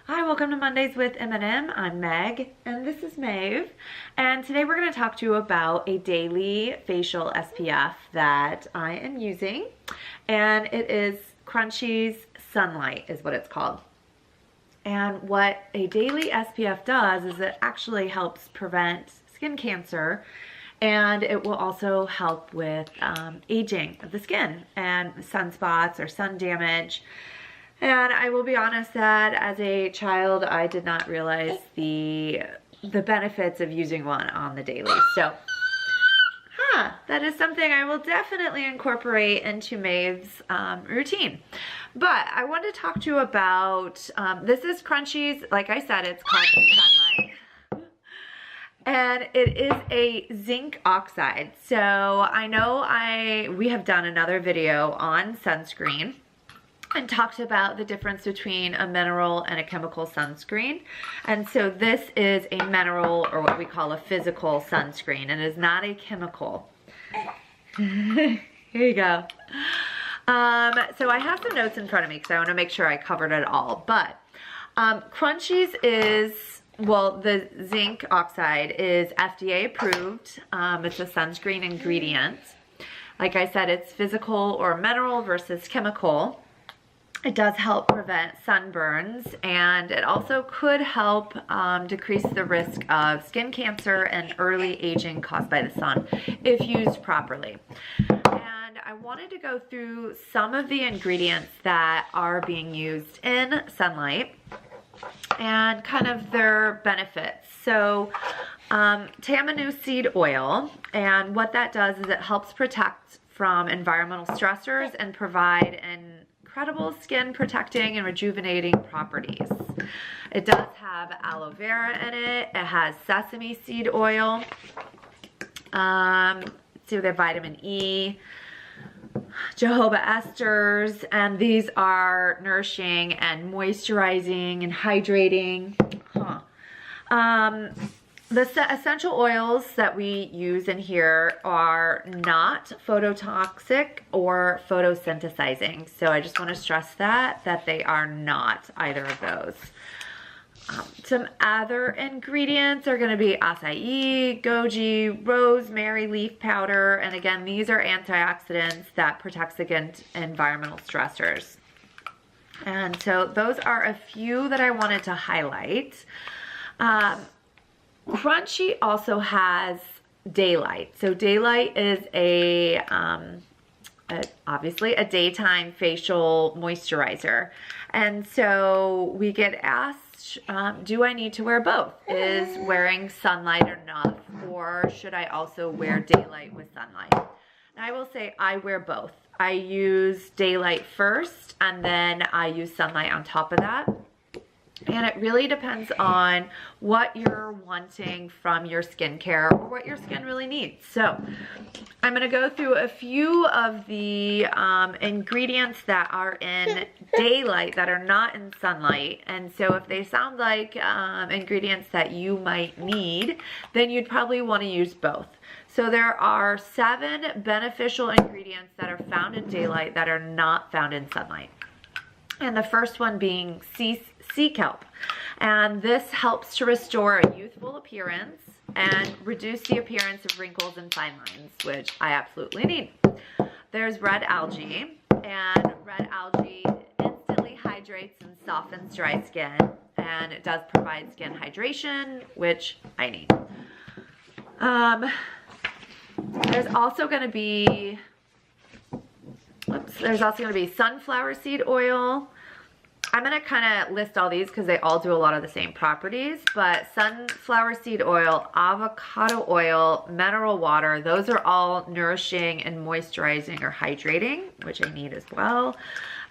Hi, welcome to Mondays with M&M. I'm Meg, and this is Maeve. And today we're going to talk to you about a daily facial SPF that I am using. And it is Crunchi's Sunlight is what it's called. And what a daily SPF does is it actually helps prevent skin cancer, and it will also help with aging of the skin and sunspots or sun damage. And I will be honest that as a child, I did not realize the benefits of using one on the daily. So, that is something I will definitely incorporate into Maeve's routine. But I want to talk to you about, this is Crunchi's, like I said, it's called Sunlight. And it is a zinc oxide. So I know we have done another video on sunscreen and talked about the difference between a mineral and a chemical sunscreen. And so this is a mineral, or what we call a physical sunscreen, and is not a chemical. Here you go. So I have some notes in front of me because I want to make sure I covered it all. But Crunchi's is, well, the zinc oxide is FDA approved. It's a sunscreen ingredient. Like I said, it's physical or mineral versus chemical. It does help prevent sunburns, and it also could help decrease the risk of skin cancer and early aging caused by the sun if used properly. And I wanted to go through some of the ingredients that are being used in Sunlight and kind of their benefits. So tamanu seed oil, and what that does is it helps protect from environmental stressors and provide an incredible skin protecting and rejuvenating properties. It does have aloe vera in it. It has sesame seed oil. So they have vitamin E, jojoba esters, and these are nourishing and moisturizing and hydrating. The essential oils that we use in here are not phototoxic or photosynthesizing. So I just want to stress that they are not either of those. Some other ingredients are going to be acai, goji, rosemary leaf powder. And again, these are antioxidants that protects against environmental stressors. And so those are a few that I wanted to highlight. Crunchi also has Daylight. So Daylight is obviously a daytime facial moisturizer. And so we get asked, do I need to wear both? Is wearing Sunlight enough, or should I also wear Daylight with Sunlight? And I will say I wear both. I use Daylight first, and then I use Sunlight on top of that. And it really depends on what you're wanting from your skincare or what your skin really needs. So I'm going to go through a few of the ingredients that are in Daylight that are not in Sunlight. And so if they sound like ingredients that you might need, then you'd probably want to use both. So there are 7 beneficial ingredients that are found in Daylight that are not found in Sunlight. And the first one being sea kelp. And this helps to restore a youthful appearance and reduce the appearance of wrinkles and fine lines, which I absolutely need. There's red algae, and red algae instantly hydrates and softens dry skin, and it does provide skin hydration, which I need. There's also going to be sunflower seed oil. I'm going to kind of list all these because they all do a lot of the same properties, but sunflower seed oil, avocado oil, mineral water, those are all nourishing and moisturizing or hydrating, which I need as well.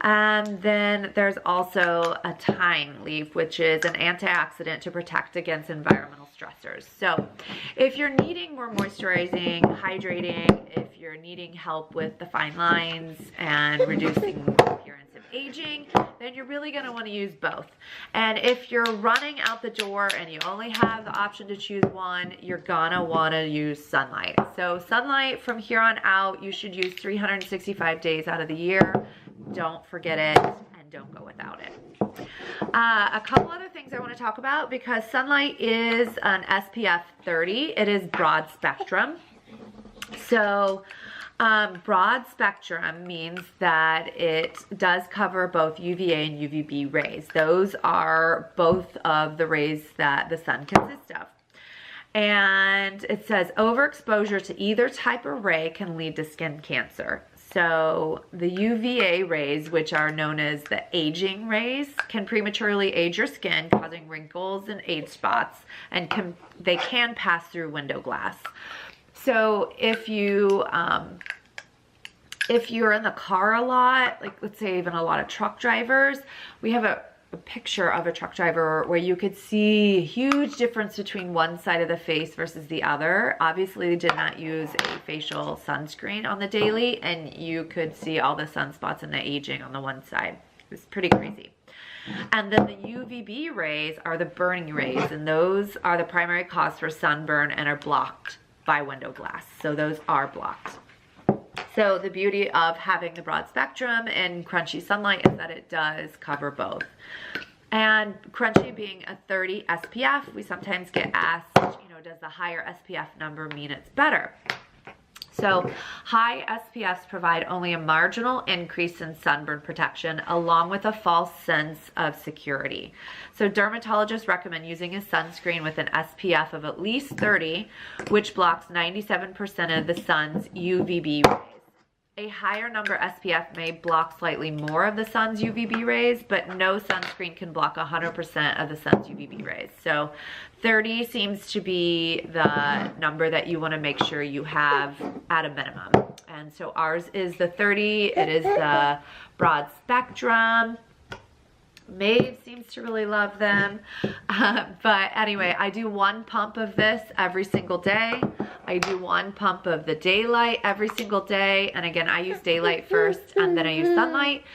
And then there's also a thyme leaf, which is an antioxidant to protect against environmental stressors. So if you're needing more moisturizing, hydrating, if you're needing help with the fine lines and reducing the appearance of aging, then you're really going to want to use both. And if you're running out the door and you only have the option to choose one, you're gonna want to use Sunlight. So Sunlight from here on out, you should use 365 days out of the year. Don't forget it, and don't go without it. A couple other things I want to talk about, because sunlight is an SPF 30. It is broad spectrum. So broad spectrum means that it does cover both UVA and UVB rays. Those are both of the rays that the sun consists of. And it says overexposure to either type of ray can lead to skin cancer. So the UVA rays, which are known as the aging rays, can prematurely age your skin, causing wrinkles and age spots, and they can pass through window glass. So if you're in the car a lot, like let's say even a lot of truck drivers, we have a picture of a truck driver where you could see a huge difference between one side of the face versus the other. Obviously, they did not use a facial sunscreen on the daily, and you could see all the sunspots and the aging on the one side. It was pretty crazy. And then the UVB rays are the burning rays, and those are the primary cause for sunburn and are blocked by window glass. So those are blocked. So the beauty of having the broad spectrum and crunchy sunlight is that it does cover both. And crunchy being a 30 SPF, we sometimes get asked, does the higher SPF number mean it's better? So high SPFs provide only a marginal increase in sunburn protection, along with a false sense of security. So dermatologists recommend using a sunscreen with an SPF of at least 30, which blocks 97% of the sun's UVB rays. A higher number SPF may block slightly more of the sun's UVB rays, but no sunscreen can block 100% of the sun's UVB rays. So 30 seems to be the number that you want to make sure you have at a minimum. And so ours is the 30. It is the broad spectrum. Maeve seems to really love them. But anyway, I do one pump of this every single day. I do one pump of the daylight every single day. And again, I use daylight first and then I use sunlight.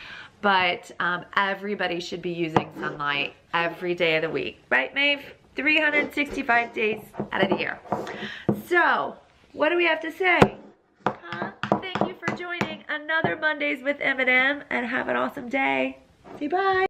But everybody should be using sunlight every day of the week. Right, Maeve? 365 days out of the year. So, what do we have to say? Thank you for joining another Mondays with M&M, and have an awesome day. Say bye.